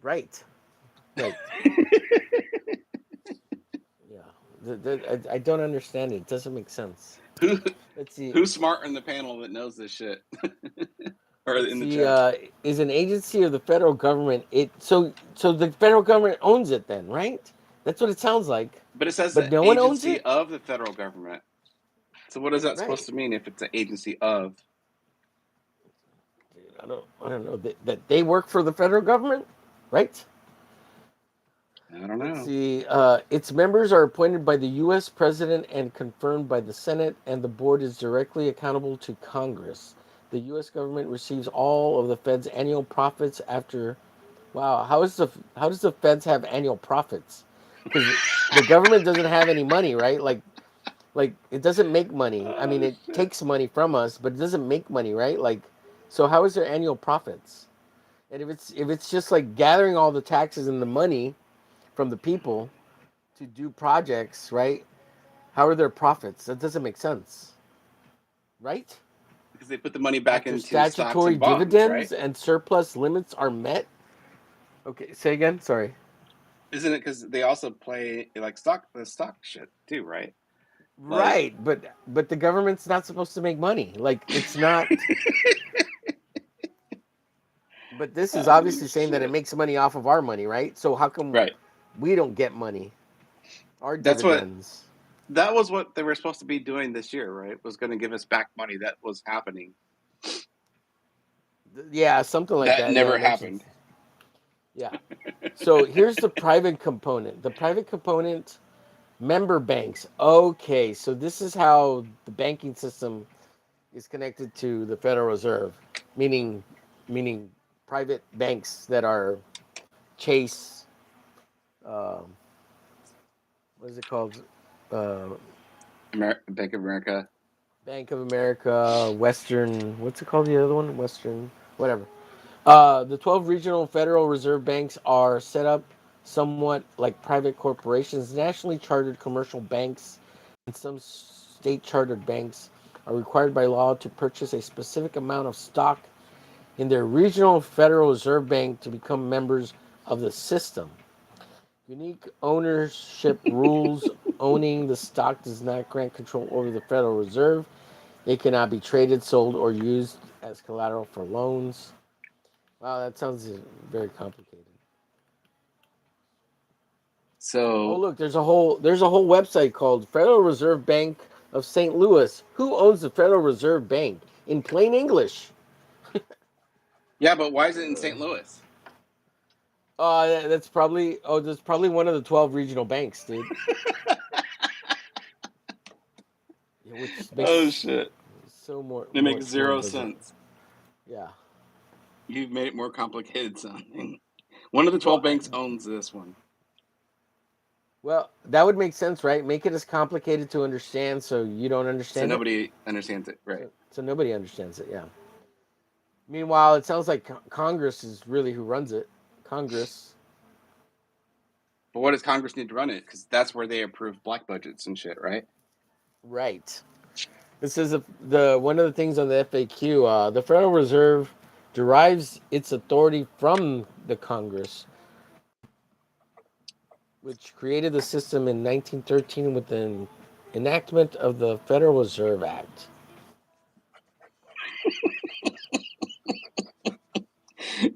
Right. Right. Yeah. I don't understand it. It doesn't make sense. Who Let's see. who's smart in the panel that knows this shit? Or Let's in the see. chat? Is an agency of the federal government. So the federal government owns it then, right? That's what it sounds like. But it says But the no one owns agency it. of the federal government. So what is that supposed Right. to mean if it's an agency of? I don't know that they work for the federal government, right? I don't Let's know. see. Its members are appointed by the U.S. President and confirmed by the Senate, and the board is directly accountable to Congress. The U.S. government receives all of the Fed's annual profits after. Wow, how does the Feds have annual profits? Because the government doesn't have any money, right? Like it doesn't make money. I mean, Oh it shit. takes money from us, but it doesn't make money, right? Like, so how is there annual profits? And if it's just like gathering all the taxes and the money from the people to do projects, right? How are there profits? That doesn't make sense, right? Because they put the money back After into stocks statutory and bonds, right? dividends and surplus limits are met. Okay, say again. Sorry. Isn't it because they also play like the stock shit too, right? Like, Right, but the government's not supposed to make money. Like it's not. But this is oh obviously saying that it shit. makes money off of our money, right? So how come Right. we don't get money? Our That's what dividends. that was what they were supposed to be doing this year, right? Was going to give us back money that was happening. Yeah, something like That that. Yeah, never it mentions. happened. Yeah. So here's the private component. The private component member banks. Okay, so this is how the banking system is connected to the Federal Reserve, meaning meaning private banks that are Chase, um, what is it called? Uh, Bank of America. Bank of America, Western. What's it called? The other one, Western, whatever. The 12 regional Federal Reserve banks are set up somewhat like private corporations. Nationally chartered commercial banks and some state chartered banks are required by law to purchase a specific amount of stock in their regional Federal Reserve Bank to become members of the system. Unique ownership rules. Owning the stock does not grant control over the Federal Reserve. It cannot be traded, sold, or used as collateral for loans. Wow, that sounds very complicated. Oh, So look, there's a whole website called Federal Reserve Bank of St. Louis. Who owns the Federal Reserve Bank? In plain English. yeah, but why is it in St. Louis? That's probably one of the 12 regional banks, dude. Yeah, which Oh makes shit! so more It makes much more zero bizarre. sense. Yeah. You've made it more complicated sounding. One of the Well, 12 banks owns this one. that would make sense, right? Make it as complicated to understand so you don't So understand it. nobody understands it, right? So nobody understands it. Yeah. Meanwhile, it sounds like Congress is really who runs it. Congress. But what does Congress need to run it? Because that's where they approve black budgets and shit, right? Right. This is the one of the things on the FAQ. The Federal Reserve derives its authority from the Congress, which created the system in 1913 with the enactment of the Federal Reserve Act.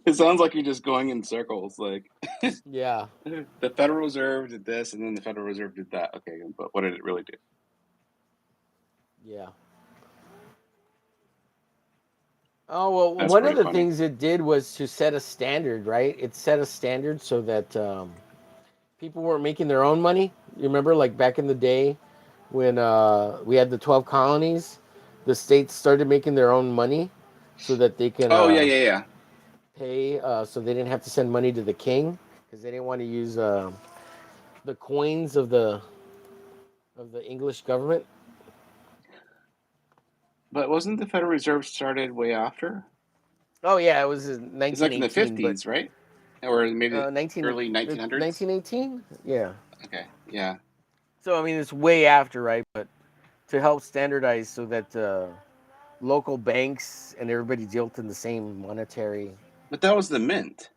It sounds like you're just going in circles. Like Yeah. the Federal Reserve did this, and then the Federal Reserve did that. Okay, but what did it really do? Yeah. Oh well, That's one of pretty the funny. things it did was to set a standard, right? It set a standard so that people weren't making their own money. You remember, like back in the day when we had the 12 colonies, the states started making their own money so that they can Oh yeah, yeah, yeah. pay, so they didn't have to send money to the king because they didn't want to use the coins of the English government. But wasn't the Federal Reserve started way after? Oh yeah, it was in It's like in the 1918, but 50s, right? Or maybe 19 early 1900s. 1918. Yeah. Okay, yeah. So I mean, it's way after, right? But to help standardize so that local banks and everybody dealt in the same monetary. But that was the mint.